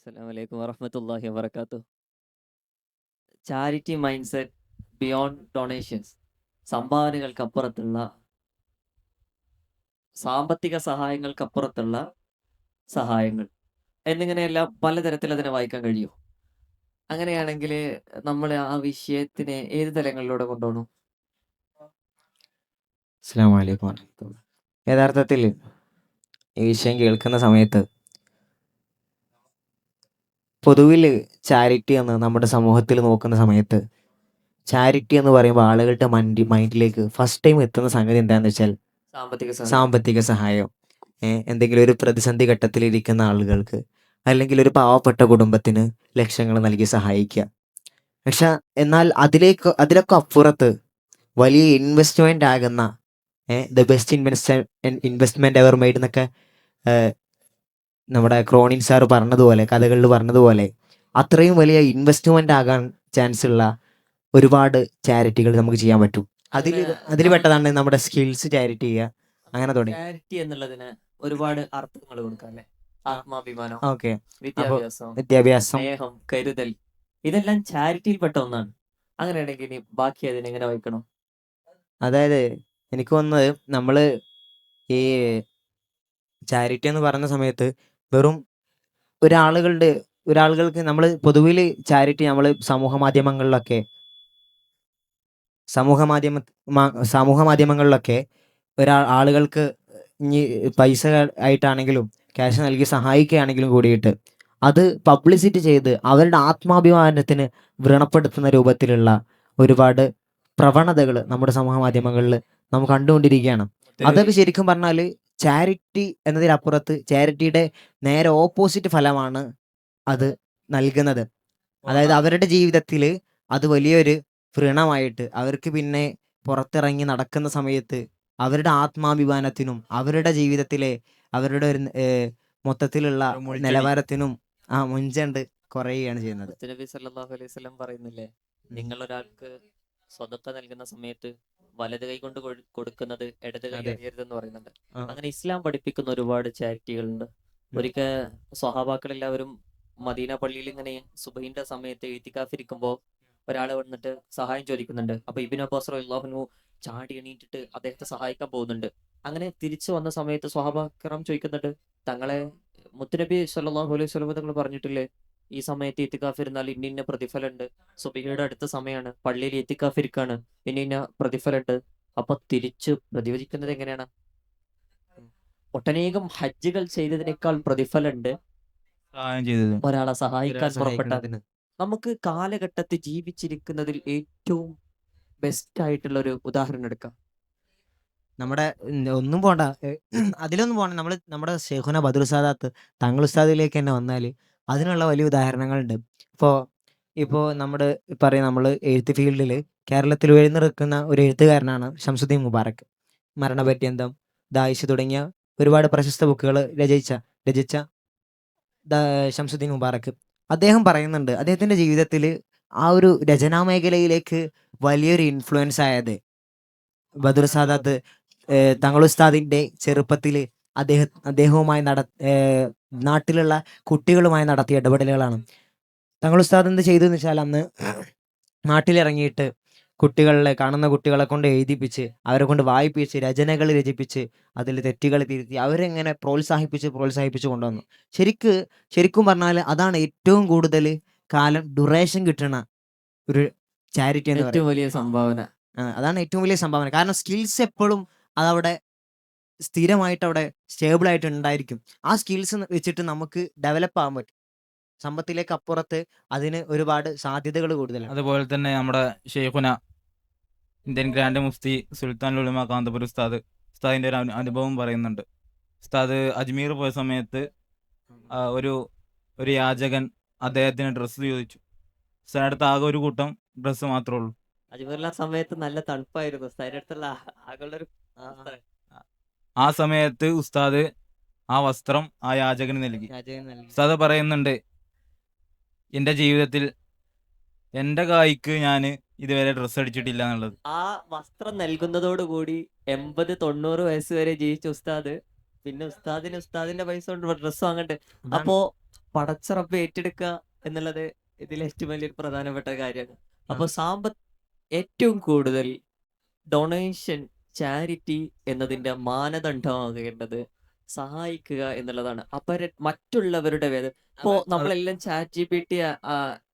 അസ്സലാമു അലൈക്കും വറഹ്മത്തുള്ളാഹി വബറകാതുഹു. Charity mindset beyond donations. സംഭാവനകൾക്കപ്പുറത്തുള്ള, സാമ്പത്തിക സഹായങ്ങൾക്കപ്പുറത്തുള്ള സഹായങ്ങൾ എന്നിങ്ങനെയെല്ലാം പലതരത്തിൽ അതിനെ വായിക്കാൻ കഴിയും. അങ്ങനെയാണെങ്കിൽ നമ്മൾ ആ വിഷയത്തിനെ ഏത് തലങ്ങളിലൂടെ കൊണ്ടുപോകണം? അസ്സലാമു അലൈക്കും വറഹ്മത്തുള്ളാഹി. യഥാർത്ഥത്തിൽ ഈ വിഷയം കേൾക്കുന്ന സമയത്ത് പൊതുവിൽ ചാരിറ്റി എന്ന് നമ്മുടെ സമൂഹത്തിൽ നോക്കുന്ന സമയത്ത് ചാരിറ്റി എന്ന് പറയുമ്പോൾ ആളുകളുടെ മൈൻഡിലേക്ക് ഫസ്റ്റ് ടൈം എത്തുന്ന സംഗതി എന്താണെന്ന് വെച്ചാൽ സാമ്പത്തിക സഹായം. സാമ്പത്തിക സഹായം. എന്തെങ്കിലും ഒരു പ്രതിസന്ധി ഘട്ടത്തിലിരിക്കുന്ന ആളുകൾക്ക് അല്ലെങ്കിൽ ഒരു പാവപ്പെട്ട കുടുംബത്തിന് ലക്ഷങ്ങൾ നൽകി സഹായിക്കുക. പക്ഷെ എന്നാൽ അതിലൊക്കെ അപ്പുറത്ത് വലിയ ഇൻവെസ്റ്റ്മെൻ്റ് ആകുന്ന the best investment ever made എന്നൊക്കെ നമ്മുടെ ക്രോണിൻ സാർ പറഞ്ഞതുപോലെ, കഥകളിൽ പറഞ്ഞതുപോലെ അത്രയും വലിയ ഇൻവെസ്റ്റ്മെൻ്റ് ആകാൻ ചാൻസ് ഉള്ള ഒരുപാട് ചാരിറ്റികൾ നമുക്ക് ചെയ്യാൻ പറ്റും. അതിൽ പെട്ടതാണ് നമ്മുടെ സ്കിൽസ് ചാരിറ്റി ചെയ്യുക. അങ്ങനെ തുടങ്ങി ചാരിറ്റി എന്നുള്ളതിന് ഒരുപാട് അർത്ഥങ്ങൾ കൊടുക്കാം അല്ലേ? ആത്മാഭിമാനം, ഓക്കെ. അപ്പോൾ വിദ്യാഭ്യാസം, വിദ്യാഭ്യാസം, സ്നേഹം, കരുതൽ, ഇതെല്ലാം ചാരിറ്റിയിൽപ്പെട്ട ഒന്നാണ്. അങ്ങനെയാണെങ്കിൽ ഇനി ബാക്കി അതിനെങ്ങനെ വായിക്കണം? അതായത് എനിക്ക് തോന്നുന്നത് നമ്മൾ ഈ ചാരിറ്റി എന്ന് പറയുന്ന സമയത്ത് വെറും ഒരാളുകൾക്ക് നമ്മൾ പൊതുവിൽ ചാരിറ്റി നമ്മൾ സമൂഹ മാധ്യമങ്ങളിലൊക്കെ ആളുകൾക്ക് ഇനി പൈസ ആയിട്ടാണെങ്കിലും ക്യാഷ് നൽകി സഹായിക്കുകയാണെങ്കിലും കൂടിയിട്ട് അത് പബ്ലിസിറ്റി ചെയ്ത് അവരുടെ ആത്മാഭിമാനത്തിന് വ്രണപ്പെടുത്തുന്ന രൂപത്തിലുള്ള ഒരുപാട് പ്രവണതകൾ നമ്മുടെ സമൂഹ മാധ്യമങ്ങളിൽ നാം കണ്ടുകൊണ്ടിരിക്കുകയാണ്. അതൊക്കെ ശരിക്കും പറഞ്ഞാൽ ചാരിറ്റി എന്നതിനപ്പുറത്ത് ചാരിറ്റിയുടെ നേരെ ഓപ്പോസിറ്റ് ഫലമാണ് അത് നൽകുന്നത്. അതായത് അവരുടെ ജീവിതത്തിൽ അത് വലിയൊരു വ്രണമായിട്ട് അവർക്ക് പിന്നെ പുറത്തിറങ്ങി നടക്കുന്ന സമയത്ത് അവരുടെ ആത്മാഭിമാനത്തിനും അവരുടെ ജീവിതത്തിലെ അവരുടെ ഒരു മൊത്തത്തിലുള്ള നിലവാരത്തിനും മുൻചണ്ട് കുറയുകയാണ് ചെയ്യുന്നത്. നബി സല്ലല്ലാഹു അലൈഹി വസല്ലം പറയുന്നില്ലേ, നിങ്ങൾ ഒരാൾക്ക് സ്വതക്ക നൽകുന്ന സമയത്ത് വലത് കൈ കൊണ്ട് കൊടുക്കുന്നത് ഇടത് കൈ അറിയരുതെന്ന് പറയുന്നുണ്ട്. അങ്ങനെ ഇസ്ലാം പഠിപ്പിക്കുന്ന ഒരുപാട് ചാരിറ്റികളുണ്ട്. ഒരിക്കൽ സ്വഹാബാക്കളെല്ലാവരും മദീന പള്ളിയിൽ ഇങ്ങനെ സുബഹിന്റെ സമയത്ത് ഇത്തിക്കാഫിരിക്കുമ്പോൾ ഒരാൾ വന്നിട്ട് സഹായം ചോദിക്കുന്നുണ്ട്. അപ്പൊ ഇബ്നു അബ്ബാസ് റളിയല്ലാഹു അൻഹു ചാടി എണീറ്റിട്ട് അദ്ദേഹത്തെ സഹായിക്കാൻ പോകുന്നുണ്ട്. അങ്ങനെ തിരിച്ചു വന്ന സമയത്ത് സ്വഹാബാക്കറം ചോദിക്കുന്നുണ്ട്, തങ്ങളെ മുത്തുനബി സല്ലല്ലാഹു അലൈഹി വസല്ലം തങ്ങൾ പറഞ്ഞിട്ടില്ലേ, ഈ സമയത്ത് ഇത്തിക്കാഫ് ഇരുന്നാൽ ഇന്ന പ്രതിഫലമുണ്ട്, സുബഹിയുടെ അടുത്ത സമയമാണ്, പള്ളിയിൽ ഇത്തിക്കാഫ് ഇരിക്കാണ്, ഇന്ന പ്രതിഫലമുണ്ട്. അപ്പൊ തിരിച്ചു പ്രതിവചിക്കുന്നത് എങ്ങനെയാണ്? ഒട്ടനേകം ഹജ്ജുകൾ ചെയ്തതിനേക്കാൾ പ്രതിഫലമുണ്ട് ഒരാളെ സഹായിക്കാൻ പുറപ്പെട്ടാൽ. നമുക്ക് കാലഘട്ടത്തിൽ ജീവിച്ചിരിക്കുന്നതിൽ ഏറ്റവും ബെസ്റ്റ് ആയിട്ടുള്ള ഒരു ഉദാഹരണം എടുക്കാം. നമ്മുടെ ഒന്നും പോണ്ട, അതിലൊന്നും പോകണ്ട. നമ്മുടെ ഷെയ്ഖുന ബദർ സാദാത്ത് തങ്ങൾ ഉസ്താദിലേക്ക് തന്നെ വന്നാൽ അതിനുള്ള വലിയ ഉദാഹരണങ്ങളുണ്ട്. ഇപ്പോൾ നമ്മൾ എഴുത്ത് ഫീൽഡിൽ കേരളത്തിൽ ഉയർന്നിറക്കുന്ന ഒരു എഴുത്തുകാരനാണ് ഷംസുദ്ദീൻ മുബാറക്. മരണപര്യന്തം, ദായിഷ് തുടങ്ങിയ ഒരുപാട് പ്രശസ്ത ബുക്കുകൾ രചിച്ച ഷംസുദ്ദീൻ മുബാറക്. അദ്ദേഹം പറയുന്നുണ്ട്, അദ്ദേഹത്തിൻ്റെ ജീവിതത്തിൽ ആ ഒരു രചനാ മേഖലയിലേക്ക് വലിയൊരു ഇൻഫ്ലുവൻസ് ആയത് ബദർ സാദാത്ത് തങ്ങൾ ഉസ്താദിൻ്റെ ചെറുപ്പത്തിൽ അദ്ദേഹവുമായി നാട്ടിലുള്ള കുട്ടികളുമായി നടത്തിയ ഇടപെടലുകളാണ്. തങ്ങൾ ഉസ്താദ് എന്ത് ചെയ്തു എന്ന് വെച്ചാൽ, അന്ന് നാട്ടിലിറങ്ങിയിട്ട് കാണുന്ന കുട്ടികളെ കൊണ്ട് എഴുതിപ്പിച്ച് അവരെ കൊണ്ട് വായിപ്പിച്ച് രചനകൾ രചിപ്പിച്ച് അതിൽ തെറ്റുകൾ തിരുത്തി അവരെങ്ങനെ പ്രോത്സാഹിപ്പിച്ച് കൊണ്ടുവന്നു. ശരിക്കും പറഞ്ഞാൽ അതാണ് ഏറ്റവും കൂടുതൽ കാലം ഡ്യൂറേഷൻ കിട്ടുന്ന ഒരു ചാരിറ്റി എന്ന് ഏറ്റവും വലിയ സംഭാവന. അതാണ് ഏറ്റവും വലിയ സംഭാവന. കാരണം സ്കിൽസ് എപ്പോഴും അതവിടെ സ്ഥിരമായിട്ട് അവിടെ സ്റ്റേബിൾ ആയിട്ട് ഉണ്ടായിരിക്കും. ആ സ്കിൽസ് വെച്ചിട്ട് നമുക്ക് ഡെവലപ്പ് ആകാൻ പറ്റും. സമ്പത്തിലേക്ക് അപ്പുറത്ത് അതിന് ഒരുപാട് സാധ്യതകൾ കൂടുതലാണ്. അതുപോലെ തന്നെ നമ്മുടെ ഷെയ്ഖുന ഇന്ത്യൻ ഗ്രാൻഡ് മുഫ്തി സുൽത്താൻ ഉലമ കാന്തപുർ ഉസ്താദിൻ്റെ ഒരു അനുഭവം പറയുന്നുണ്ട്. ഉസ്താദ് അജ്മീർ പോയ സമയത്ത് ഒരു യാചകൻ അദ്ദേഹത്തിന് ഡ്രസ്സ് ചോദിച്ചു. ഉസ്താദിൻ്റെ അടുത്ത് ആകെ ഒരു കൂട്ടം ഡ്രസ്സ് മാത്രമേ ഉള്ളൂ. അജ്മീറിലെ സമയത്ത് നല്ല തണുപ്പായിരുന്നു. ആ സമയത്ത് ഉസ്താദ് ആ വസ്ത്രം ആ യാചകന് നൽകി. ഉസ്താദ് പറയുന്നുണ്ട്, എൻ്റെ ജീവിതത്തിൽ എൻ്റെ കായ്ക്ക് ഞാൻ ഇതുവരെ ഡ്രസ്സ് അടിച്ചിട്ടില്ല എന്നുള്ളത്. ആ വസ്ത്രം നൽകുന്നതോടുകൂടി 80-90 വയസ്സ് വരെ ജീവിച്ച ഉസ്താദ് പിന്നെ ഉസ്താദിന്റെ പൈസ കൊണ്ട് ഡ്രസ്സ് വാങ്ങട്ടെ. അപ്പോ പടച്ചറപ്പ് ഏറ്റെടുക്കുക എന്നുള്ളത് ഇതിൽ ഏറ്റവും വലിയൊരു പ്രധാനപ്പെട്ട കാര്യമാണ്. അപ്പൊ ഏറ്റവും കൂടുതൽ ഡൊണേഷൻ, ചാരിറ്റി എന്നതിന്റെ മാനദണ്ഡമാകേണ്ടത് സഹായിക്കുക എന്നുള്ളതാണ്. മറ്റുള്ളവരുടെ ഇപ്പോ നമ്മളെല്ലാം ചാറ്റ് GPT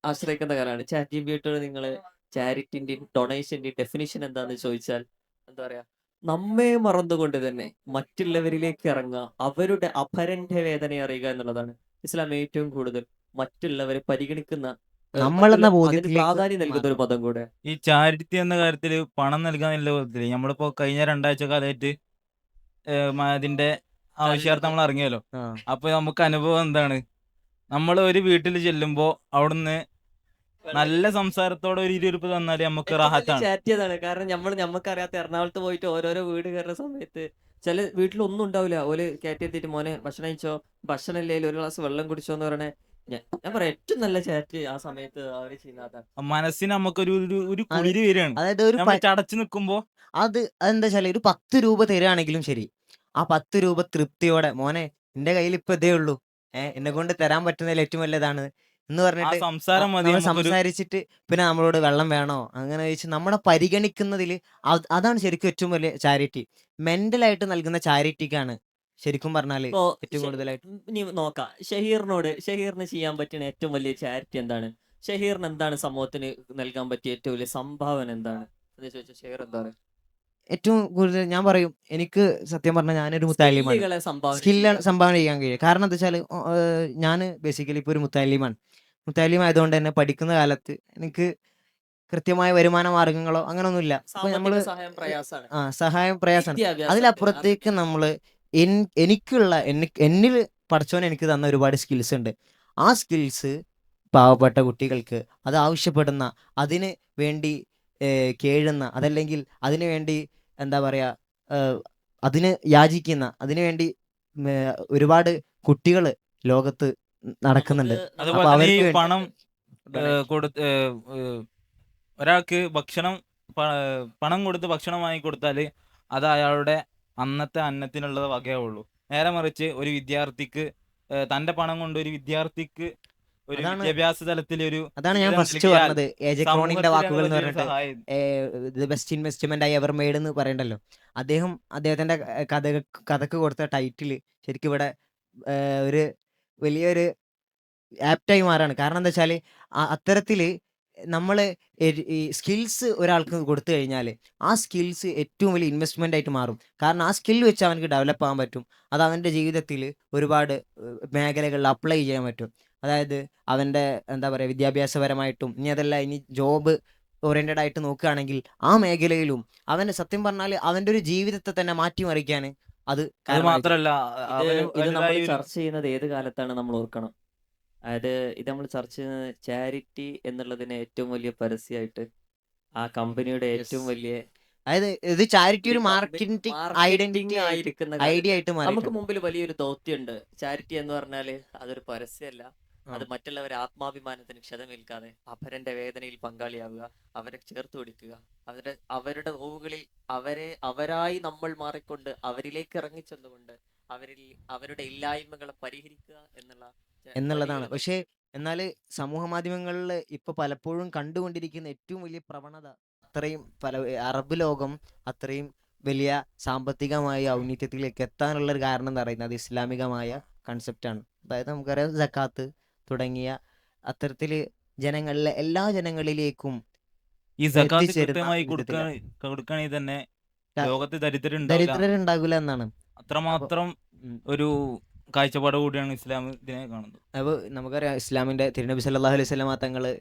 ആശ്രയിക്കുന്ന കാലമാണ്. ചാറ്റ് GPTയോട് നിങ്ങൾ ചാരിറ്റിന്റെയും ഡൊണേഷന്റെയും ഡെഫിനിഷൻ എന്താന്ന് ചോദിച്ചാൽ എന്താ പറയാ, നമ്മെ മറന്നുകൊണ്ട് തന്നെ മറ്റുള്ളവരിലേക്ക് ഇറങ്ങുക, അവരുടെ അപരന്റെ വേദന അറിയുക എന്നുള്ളതാണ് ഇസ്ലാം ഏറ്റവും കൂടുതൽ മറ്റുള്ളവരെ പരിഗണിക്കുന്ന നമ്മളെന്ന അതിന് ബോധ്യത്തിലേക്ക് പ്രാധാന്യം നൽകുന്ന ഒരു പദം കൂടെ. ഈ ചാരിറ്റി എന്ന കാര്യത്തില് പണം നൽകാന്നുള്ള വിധത്തില് നമ്മളിപ്പോ കഴിഞ്ഞ 2 ആഴ്ച കാലമായിട്ട് അതിന്റെ ആവശ്യാർത്ഥം നമ്മൾ ഇറങ്ങിയല്ലോ. ആ. അപ്പൊ നമുക്ക് അനുഭവം എന്താണ്? നമ്മൾ ഒരു വീട്ടിൽ ചെല്ലുമ്പോ അവിടുന്ന് നല്ല സംസാരത്തോടെ ഒരു 20 രൂപ തന്നാല് നമുക്ക് റാഹത്താണ്. ചാറ്റ് ചെയ്താണ്. കാരണം നമുക്കറിയാത്ത എറണാകുളത്ത് പോയിട്ട് ഓരോരോ വീട് കയറുന്ന സമയത്ത് ചില വീട്ടിലൊന്നും ഉണ്ടാവില്ല. ഓല് കയറ്റിയെത്തിയിട്ട് മോനെ ഭക്ഷണം കഴിച്ചോ, ഭക്ഷണം ഇല്ലേലും ഒരു ഗ്ലാസ് വെള്ളം കുടിച്ചോ എന്ന് പറയണേ. ഞാൻ പറയാം ഏറ്റവും നല്ല ചാറ്റ് ആ സമയത്ത് അവര് ചെയ്യുന്നതാണ്. മനസ്സിന് നമുക്കൊരു ഒരു അത് കുളിര് വരികയാണ്. അതായത് ഒരു നമ്മൾ ചടച്ചു നിൽക്കുമ്പോ അതെന്താ വെച്ചാൽ ഒരു 10 രൂപ തരികയാണെങ്കിലും ശരി, ആ 10 രൂപ തൃപ്തിയോടെ മോനെ എന്റെ കയ്യിൽ ഇപ്പൊ ഇതേ ഉള്ളൂ, എന്നെ കൊണ്ട് തരാൻ പറ്റുന്നതിൽ ഏറ്റവും വലിയതാണ് എന്ന് ആ പറഞ്ഞിട്ട് സംസാരം മതി നമ്മൾ നമുക്കൊരു സംസാരിച്ചിട്ട് പിന്നെ നമ്മളോട് വെള്ളം വേണോ അങ്ങനെ ചോദിച്ച് നമ്മളെ പരിഗണിക്കുന്നതിൽ അതാണ് ശരിക്കും ഏറ്റവും വലിയ ചാരിറ്റി. മെന്റലായിട്ട് നൽകുന്ന ചാരിറ്റിക്കാണ് ശരിക്കും പറഞ്ഞാല് ഇപ്പോ ഏറ്റവും കൂടുതലായിട്ട്. ഇനി നോക്കാം, ഷഹീറിന് ചെയ്യാൻ പറ്റുന്ന ഏറ്റവും വലിയ ചാരിറ്റി എന്താണ്? ഷഹീറിന് എന്താണ് സമൂഹത്തിന് നൽകാൻ പറ്റിയ ഏറ്റവും വലിയ സംഭാവന എന്താണ് എന്ന് ചോദിച്ചാൽ ഷഹീർ എന്താ പറയുക? ഏറ്റവും കൂടുതൽ ഞാൻ പറയും, എനിക്ക് സത്യം പറഞ്ഞാൽ ഞാനൊരു മുത്താലിമാണ്. സ്കില്ലുകളെ സംഭാവന സ്കില്ല് ചെയ്യുക. സംഭാവന ചെയ്യാൻ കഴിയും. കാരണം എന്താ വെച്ചാൽ ഞാൻ ബേസിക്കലി ഇപ്പോൾ ഒരു മുത്താലിമാണ്. മുത്താലിം ആയതുകൊണ്ട് തന്നെ പഠിക്കുന്ന കാലത്ത് എനിക്ക് കൃത്യമായ വരുമാന മാർഗങ്ങളോ അങ്ങനൊന്നുമില്ല. അപ്പൊ നമ്മള് സാമ്പത്തിക സഹായം പ്രയാസാണ്. സഹായം പ്രയാസമാണ്. വിദ്യാഭ്യാസത്തിന് അതിലപ്പുറത്തേക്ക് നമ്മള് എന്നിൽ പഠിച്ചവൻ എനിക്ക് തന്ന ഒരുപാട് സ്കിൽസ് ഉണ്ട്. ആ സ്കിൽസ് പാവപ്പെട്ട കുട്ടികൾക്ക് അത് ആവശ്യപ്പെടുന്ന, അതിന് വേണ്ടി കേഴുന്ന, അതല്ലെങ്കിൽ അതിനു വേണ്ടി എന്താ പറയാ, അതിന് യാചിക്കുന്ന, അതിനു വേണ്ടി ഒരുപാട് കുട്ടികൾ ലോകത്ത് നടക്കുന്നുണ്ട്. നമുക്ക് അതുപോലെ അപ്പൊ തന്നെ ഈ അവർക്ക് വേണ്ടി പണം കൊടുത്ത് ഒരാൾക്ക് പണം കൊടുത്ത് ഭക്ഷണം വാങ്ങി കൊടുത്താല് അത് അയാളുടെ അന്നത്തെ അന്നത്തിനുള്ളത് വകയാവുള്ളൂ. നേരെ മറിച്ച് ഒരു വിദ്യാർത്ഥിക്ക് തന്റെ പണം കൊണ്ട് ഒരു വിദ്യാർത്ഥിക്ക് ഒരു അതാണ് വിദ്യാഭ്യാസ തലത്തിൽ ഒരു അതാണ് ഞാൻ ഇത് ഫസ്റ്റ് നൽകിയാൽ പറഞ്ഞത്. എജെ ക്രോണിന്റെ സമൂഹത്തിന് വാക്കുകൾ എന്ന് വലിയൊരു പറഞ്ഞിട്ട് സഹായം. ദ ബെസ്റ്റ് ഇൻവെസ്റ്റ്മെന്റ് ആയി എവർ മെയ്ഡ് എന്ന് പറയണ്ടല്ലോ. അദ്ദേഹത്തിന്റെ കഥക്ക് കൊടുത്ത ടൈറ്റില് ശരിക്കും ഇവിടെ ഒരു വലിയൊരു ആപ്റ്റായി മാറാണ്. കാരണം എന്താ വെച്ചാല് അത്തരത്തില് നമ്മള് ഈ സ്കിൽസ് ഒരാൾക്ക് കൊടുത്തു കഴിഞ്ഞാൽ ആ സ്കിൽസ് ഏറ്റവും വലിയ ഇൻവെസ്റ്റ്മെന്റ് ആയിട്ട് മാറും. കാരണം ആ സ്കിൽ വെച്ച് അവനക്ക് ഡെവലപ്പ് ആകാൻ പറ്റും. അത് അവന്റെ ജീവിതത്തിൽ ഒരുപാട് മേഖലകളിൽ അപ്ലൈ ചെയ്യാൻ പറ്റും. അതായത് അവന്റെ എന്താ പറയുക, വിദ്യാഭ്യാസപരമായിട്ടും ഇനി ജോബ് ഓറിയന്റഡ് ആയിട്ട് നോക്കുകയാണെങ്കിൽ ആ മേഖലയിലും അവന് സത്യം പറഞ്ഞാൽ അവന്റെ ഒരു ജീവിതത്തെ തന്നെ മാറ്റിമറിക്കാൻ അത് അത് കാരണമായി. മാത്രല്ല അവന് ഇത് നമ്മൾ വലുതായി ഒരു ചർച്ച ചെയ്യുന്നത് ഏത് കാലത്താണ് നമ്മൾ ഓർക്കണം. അതായത് ഇത് നമ്മൾ ചർച്ച ചെയ്യുന്നത് ചാരിറ്റി എന്നുള്ളതിന് ഏറ്റവും വലിയ പരസ്യമായിട്ട് ആ കമ്പനിയുടെ Yes. ഏറ്റവും വലിയ അതായത് ഇത് ചാരിറ്റി ഒരു മാർക്കറ്റിംഗ് ഐഡന്റിറ്റി ആയിരിക്കുന്ന ഐഡിയ ആയിട്ട് നമുക്ക് മാറിയിട്ടുണ്ട്. മുമ്പിൽ വലിയൊരു ദൗത്യമുണ്ട്. ചാരിറ്റി എന്ന് പറഞ്ഞാല് അതൊരു പരസ്യമല്ല, അത് ആ. മറ്റുള്ളവരെ ആത്മാഭിമാനത്തിന് ക്ഷതമേൽക്കാതെ അവരുടെ വേദനയിൽ പങ്കാളിയാവുക, അവരെ ചേർത്ത് പിടിക്കുക, അവരുടെ നോവുകളിൽ അവരായി നമ്മൾ മാറിക്കൊണ്ട് അവരിലേക്ക് ഇറങ്ങിച്ചെന്നുകൊണ്ട് അവരുടെ ഇല്ലായ്മകളെ പരിഹരിക്കുക എന്നുള്ളതാണ്. വലിയൊരു പക്ഷേ എന്നാല് സമൂഹ മാധ്യമങ്ങളിൽ ഇപ്പൊ പലപ്പോഴും കണ്ടുകൊണ്ടിരിക്കുന്ന ഏറ്റവും വലിയ പ്രവണത, അത്രയും അറബ് ലോകം അത്രയും വലിയ സാമ്പത്തികമായ ഔന്നത്യത്തിലേക്ക് എത്താനുള്ള ഒരു കാരണം എന്ന് പറയുന്നത് ഇസ്ലാമികമായ കൺസെപ്റ്റാണ്. അതായത് നമുക്കറിയാം സക്കാത്ത് തുടങ്ങിയ അത്തരത്തില് എല്ലാ ജനങ്ങളിലേക്കും ഈ സക്കാത്ത് എത്തിച്ചേരുന്ന കൃത്യമായി വിധത്തില് കൊടുക്കുകയാണെങ്കിൽ തന്നെ ക- ലോകത്ത് ദരിദ്രം ഉണ്ടാവില്ല. ദരിദ്രരുണ്ടാകില്ല എന്നാണ്. അപ്പൊ അത്രമാത്രം ഉം, ഒരു കാഴ്ചപ്പാട് കൂടിയാണ് ഇസ്ലാം ഇതിനെ കാണുന്നത്. അപ്പൊ നമുക്കറിയാം ഇസ്ലാമിന്റെ തിരുനബി സല്ലല്ലാഹു അലൈഹി വസല്ലമ തങ്ങള്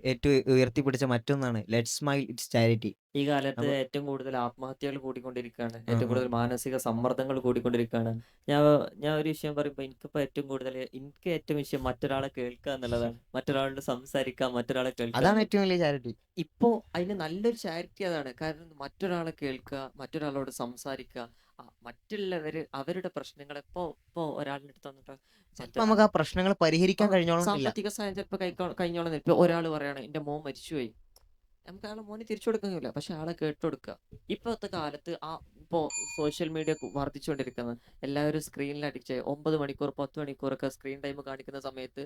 ഏറ്റവും ഉയർത്തിപ്പിടിച്ച മറ്റൊന്നാണ് ലെറ്റ്സ് സ്മൈൽ ഇറ്റ്സ് ചാരിറ്റി. ഈ കാലത്ത് അപ്പൊ ഏറ്റവും കൂടുതൽ ആത്മഹത്യകൾ കൂടിക്കൊണ്ടിരിക്കുകയാണ്. ആ, ഏറ്റവും ആ. കൂടുതൽ മാനസിക സമ്മർദ്ദങ്ങൾ കൂടിക്കൊണ്ടിരിക്കുകയാണ്. ഞാൻ ഞാൻ ഒരു വിഷയം പറയുമ്പോൾ എനിക്ക് ഏറ്റവും വിഷയം മറ്റൊരാളെ കേൾക്കുക എന്നുള്ളതാണ്. മറ്റൊരാളോട് സംസാരിക്കുക, മറ്റൊരാളെ കേൾക്കുക അതാണ് എന്നുള്ളത്. ഏറ്റവും വലിയ ചാരിറ്റി. ഇപ്പോ അതിന് നല്ലൊരു ചാരിറ്റി അതാണ്. കാരണം മറ്റൊരാളെ കേൾക്കുക, മറ്റൊരാളോട് സംസാരിക്കുക, അവരുടെ പ്രശ്നങ്ങൾ ഇപ്പോ ഒരാളുടെ അടുത്ത് വന്നിട്ട് ചിലപ്പോ നമുക്ക് ആ പ്രശ്നങ്ങൾ പരിഹരിക്കാൻ കഴിഞ്ഞോളന്നില്ല. സാമ്പത്തിക സഹായം ചിലപ്പോൾ കഴിഞ്ഞോളം ഇപ്പൊ ഒരാൾ പറയാണ് എന്റെ മോൻ മരിച്ചുപോയി, നമുക്ക് അയാളെ മോനെ തിരിച്ചു കൊടുക്കാൻ കഴിയില്ല, പക്ഷെ ആളെ കേട്ടുകൊടുക്കുക. ഇപ്പോഴത്തെ കാലത്ത് ഇപ്പോൾ സോഷ്യൽ മീഡിയ വർദ്ധിച്ചുകൊണ്ടിരിക്കുന്നത്, എല്ലാവരും സ്ക്രീനിൽ അഡിക്റ്റ് ആയി 9 മണിക്കൂർ 10 മണിക്കൂറൊക്കെ സ്ക്രീൻ ടൈം കാണിക്കുന്ന സമയത്ത്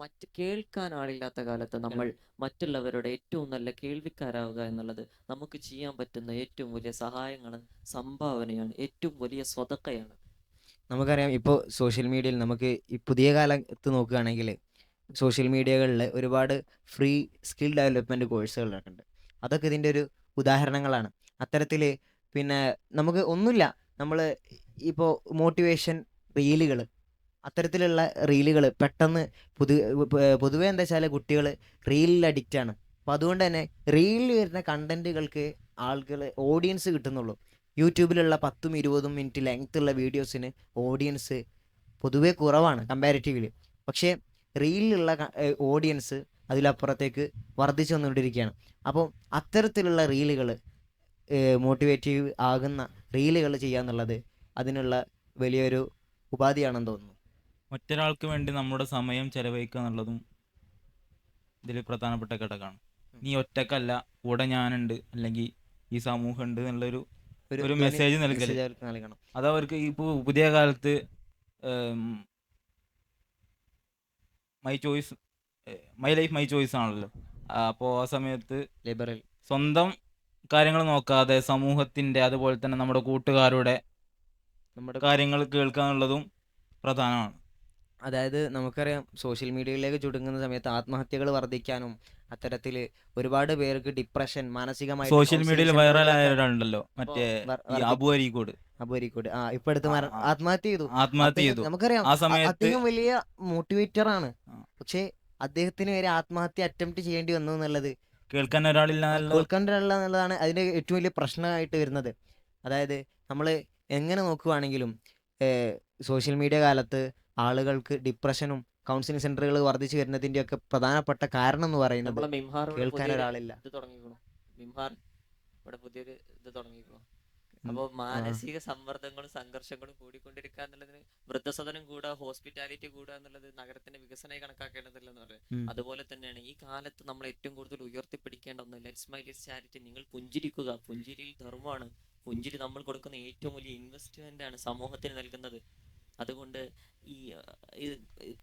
മറ്റ് കേൾക്കാൻ ആളില്ലാത്ത കാലത്ത് നമ്മൾ മറ്റുള്ളവരുടെ ഏറ്റവും നല്ല കേൾവിക്കാരാവുക എന്നുള്ളത് നമുക്ക് ചെയ്യാൻ പറ്റുന്ന ഏറ്റവും വലിയ സഹായമാണ്, സംഭാവനയാണ്, ഏറ്റവും വലിയ സ്വതക്കയാണ്. നമുക്കറിയാം ഇപ്പോൾ സോഷ്യൽ മീഡിയയിൽ നമുക്ക് ഈ പുതിയ കാലത്ത് നോക്കുകയാണെങ്കിൽ സോഷ്യൽ മീഡിയകളിൽ ഒരുപാട് ഫ്രീ സ്കിൽ ഡെവലപ്മെൻറ്റ് കോഴ്സുകളൊക്കെ ഉണ്ട്. അതൊക്കെ ഇതിൻ്റെ ഒരു ഉദാഹരണങ്ങളാണ്. അത്തരത്തിൽ പിന്നെ നമുക്ക് ഒന്നുമില്ല, നമ്മൾ ഇപ്പോൾ മോട്ടിവേഷൻ റീലുകൾ, അത്തരത്തിലുള്ള റീലുകൾ പെട്ടെന്ന് പൊതുവേ എന്താ വെച്ചാൽ കുട്ടികൾ റീലിൽ അഡിക്റ്റാണ്. അപ്പോൾ അതുകൊണ്ട് തന്നെ റീലിൽ വരുന്ന കണ്ടൻറ്റുകൾക്ക് ആളുകൾ ഓഡിയൻസ് കിട്ടുന്നുള്ളൂ. യൂട്യൂബിലുള്ള 10ഉം 20ഉം മിനിറ്റ് ലെങ്ത് ഉള്ള വീഡിയോസിന് ഓഡിയൻസ് പൊതുവേ കുറവാണ് കമ്പാരിറ്റീവ്ലി. പക്ഷേ റീലിലുള്ള ഓഡിയൻസ് അതിലപ്പുറത്തേക്ക് വർദ്ധിച്ചു വന്നുകൊണ്ടിരിക്കുകയാണ്. അപ്പോൾ അത്തരത്തിലുള്ള റീലുകൾ, മോട്ടിവേറ്റീവ് ആകുന്ന റീലുകൾ ചെയ്യുക എന്നുള്ളത് അതിനുള്ള വലിയൊരു ഉപാധിയാണെന്ന് തോന്നുന്നു. മറ്റൊരാൾക്ക് വേണ്ടി നമ്മുടെ സമയം ചെലവഴിക്കുക എന്നുള്ളതും ഇതിൽ പ്രധാനപ്പെട്ട ഘടകമാണ്. നീ ഒറ്റക്കല്ല, കൂടെ ഞാനുണ്ട്, അല്ലെങ്കിൽ ഈ സമൂഹം ഉണ്ട് എന്നുള്ളൊരു ഒരു മെസ്സേജ് നൽകൽ. നൽകണം. അത് അവർക്ക് ഇപ്പോൾ പുതിയ കാലത്ത് my choice, my life my choice ആണല്ലോ. അപ്പോൾ ആ സമയത്ത് ലിബറൽ സ്വന്തം കാര്യങ്ങൾ നോക്കാതെ സമൂഹത്തിൻ്റെ, അതുപോലെ തന്നെ നമ്മുടെ കൂട്ടുകാരുടെ കാര്യങ്ങൾ കേൾക്കുക എന്നുള്ളതും പ്രധാനമാണ്. അതായത് നമുക്കറിയാം സോഷ്യൽ മീഡിയയിലേക്ക് ചുരുങ്ങുന്ന സമയത്ത് ആത്മഹത്യകൾ വർദ്ധിക്കാനും അത്തരത്തിൽ ഒരുപാട് പേർക്ക് ഡിപ്രഷൻ, മാനസികമായി സോഷ്യൽ മീഡിയയിൽ വൈറലായ ഒരാളുണ്ടല്ലോ, മറ്റേ ഈ അബു അരീക്കോട് ഇപ്പൊ അടുത്ത് ആത്മഹത്യ ചെയ്തു. നമുക്കറിയാം ആ സമയത്ത് അദ്ദേഹം വലിയ മോട്ടിവേറ്റർ ആണ്, പക്ഷെ അദ്ദേഹത്തിന് വരെ ആത്മഹത്യ അറ്റംപ്റ്റ് ചെയ്യേണ്ടി വന്നു എന്നുള്ളത്, കേൾക്കാൻ ഒരാളില്ല എന്നുള്ളതാണ് അതിന്റെ ഏറ്റവും വലിയ പ്രശ്നമായിട്ട് വരുന്നത്. അതായത് നമ്മൾ എങ്ങനെ നോക്കുവാണെങ്കിലും സോഷ്യൽ മീഡിയ കാലത്ത് ആളുകൾക്ക് ഡിപ്രഷനും കൗൺസിലിംഗ് സെന്ററുകൾ വർദ്ധിച്ചു വരുന്നതിന്റെ ഒക്കെ പ്രധാനപ്പെട്ട കാരണം എന്ന് പറയുന്നത് കേൾക്കാൻ ഒരാളില്ല. അപ്പോൾ മാനസിക സമ്മർദ്ദങ്ങളും സംഘർഷങ്ങളും കൂടിക്കൊണ്ടിരിക്കുക എന്നുള്ളതിന് വൃദ്ധസദനം കൂടുക, ഹോസ്പിറ്റാലിറ്റി കൂടുക എന്നുള്ളത് നഗരത്തിന്റെ വികസനമായി കണക്കാക്കേണ്ടതില്ലെന്ന് പറയുന്നത്. അതുപോലെ തന്നെയാണ് ഈ കാലത്ത് നമ്മൾ ഏറ്റവും കൂടുതൽ ഉയർത്തിപ്പിടിക്കേണ്ട ഒന്ന് ലെറ്റ്സ് മൈ ലിസ്റ്റ് ചാരിറ്റി. നിങ്ങൾ പുഞ്ചിരിക്കുക, പുഞ്ചിരിയിൽ ധർമ്മമാണ്. പുഞ്ചിരി നമ്മൾ കൊടുക്കുന്ന ഏറ്റവും വലിയ ഇൻവെസ്റ്റ്മെന്റ് ആണ് സമൂഹത്തിന് നൽകുന്നത്. അതുകൊണ്ട് ഈ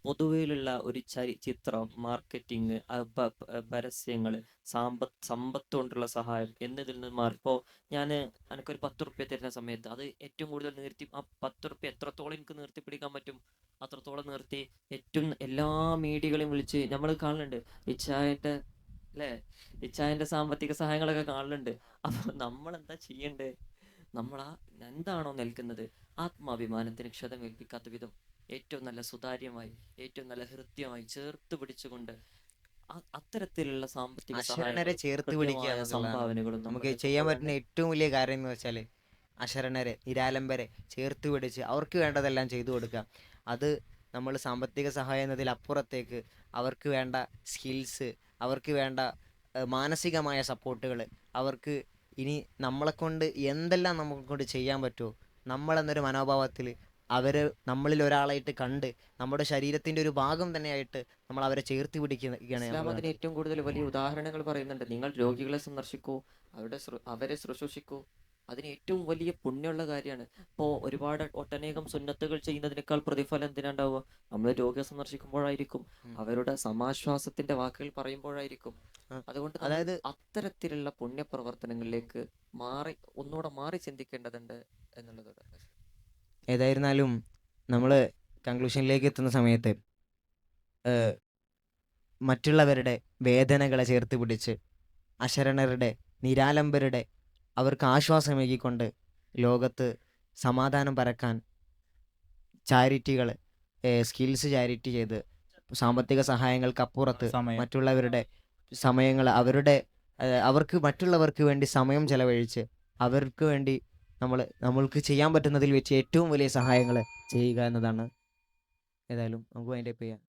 പൊതുവെയുള്ള ഒരു ചിത്രം, മാർക്കറ്റിംഗ്, പരസ്യങ്ങൾ, സമ്പത്ത് കൊണ്ടുള്ള സഹായം എന്നതിൽ നിന്ന് മാറി. ഇപ്പോൾ ഞാൻ എനിക്കൊരു 10 റുപ്യ തരുന്ന സമയത്ത് അത് ഏറ്റവും കൂടുതൽ ആ 10 റുപ്യ എത്രത്തോളം എനിക്ക് നിർത്തിപ്പിടിക്കാൻ പറ്റും അത്രത്തോളം നിർത്തി ഏറ്റവും എല്ലാ മീഡിയകളെയും വിളിച്ച് നമ്മൾ കാണുന്നുണ്ട്. ഇച്ചായന്റെ സാമ്പത്തിക സഹായങ്ങളൊക്കെ കാണുന്നുണ്ട്. അപ്പൊ നമ്മൾ എന്താ ചെയ്യണ്ടേ? നമ്മൾ എന്താണോ നൽകുന്നത് ആത്മാഭിമാനത്തിന് ക്ഷതമേൽപ്പിക്കാത്ത വിധം ഏറ്റവും നല്ല സുതാര്യമായി, ഏറ്റവും നല്ല ഹൃദ്യമായി ചേർത്ത് പിടിച്ചുകൊണ്ട് അത്തരത്തിലുള്ള സാമ്പത്തിക സംഭാവനകളും നമുക്ക് ചെയ്യാൻ പറ്റുന്ന ഏറ്റവും വലിയ കാര്യം എന്ന് വെച്ചാൽ അശരണരെ, നിരാലംബരെ ചേർത്ത് പിടിച്ച് അവർക്ക് വേണ്ടതെല്ലാം ചെയ്തു കൊടുക്കുക. അത് നമ്മൾ സാമ്പത്തിക സഹായം എന്നതിലപ്പുറത്തേക്ക് അവർക്ക് വേണ്ട സ്കിൽസ്, അവർക്ക് വേണ്ട മാനസികമായ സപ്പോർട്ടുകൾ, അവർക്ക് ഇനി നമ്മളെക്കൊണ്ട് എന്തെല്ലാം നമുക്കൊണ്ട് ചെയ്യാൻ പറ്റുമോ നമ്മളെന്നൊരു മനോഭാവത്തിൽ അവരെ നമ്മളിൽ ഒരാളായിട്ട് കണ്ട് നമ്മുടെ ശരീരത്തിന്റെ ഒരു ഭാഗം തന്നെയായിട്ട് നമ്മൾ അവരെ ചേർത്ത് പിടിക്കുകയാണ്. അതിന് ഏറ്റവും കൂടുതൽ വലിയ ഉദാഹരണങ്ങൾ പറയുന്നുണ്ട്. നിങ്ങൾ രോഗികളെ സന്ദർശിക്കൂ, അവരെ ശുശ്രൂഷിക്കൂ. അതിന് ഏറ്റവും വലിയ പുണ്യമുള്ള കാര്യമാണ്. ഇപ്പോൾ ഒട്ടനേകം സുന്നത്തുകൾ ചെയ്യുന്നതിനേക്കാൾ പ്രതിഫലം എന്തിനാണ്ടാവുക? നമ്മൾ രോഗിയെ സന്ദർശിക്കുമ്പോഴായിരിക്കും, അവരുടെ സമാശ്വാസത്തിന്റെ വാക്കുകൾ പറയുമ്പോഴായിരിക്കും. അതുകൊണ്ട് അതായത് അത്തരത്തിലുള്ള പുണ്യപ്രവർത്തനങ്ങളിലേക്ക് ഒന്നുകൂടെ മാറി ചിന്തിക്കേണ്ടതുണ്ട് എന്നുള്ളത്. ഏതായിരുന്നാലും നമ്മൾ കൺക്ലൂഷനിലേക്ക് എത്തുന്ന സമയത്ത് മറ്റുള്ളവരുടെ വേദനകളെ ചേർത്ത് പിടിച്ച് അശരണരുടെ, നിരാലംബരുടെ അവർക്ക് ആശ്വാസമേകിക്കൊണ്ട് ലോകത്ത് സമാധാനം പരക്കാൻ ചാരിറ്റികൾ, സ്കിൽസ് ചാരിറ്റി ചെയ്ത് സാമ്പത്തിക സഹായങ്ങൾക്കപ്പുറത്ത് മറ്റുള്ളവരുടെ സമയങ്ങൾ അവർക്ക് മറ്റുള്ളവർക്ക് വേണ്ടി സമയം ചെലവഴിച്ച് അവർക്ക് വേണ്ടി നമ്മൾക്ക് ചെയ്യാൻ പറ്റുന്നതിൽ വെച്ച് ഏറ്റവും വലിയ സഹായങ്ങൾ ചെയ്യുക എന്നതാണ്. ഏതായാലും നമുക്ക് അതിൻ്റെ ചെയ്യാം.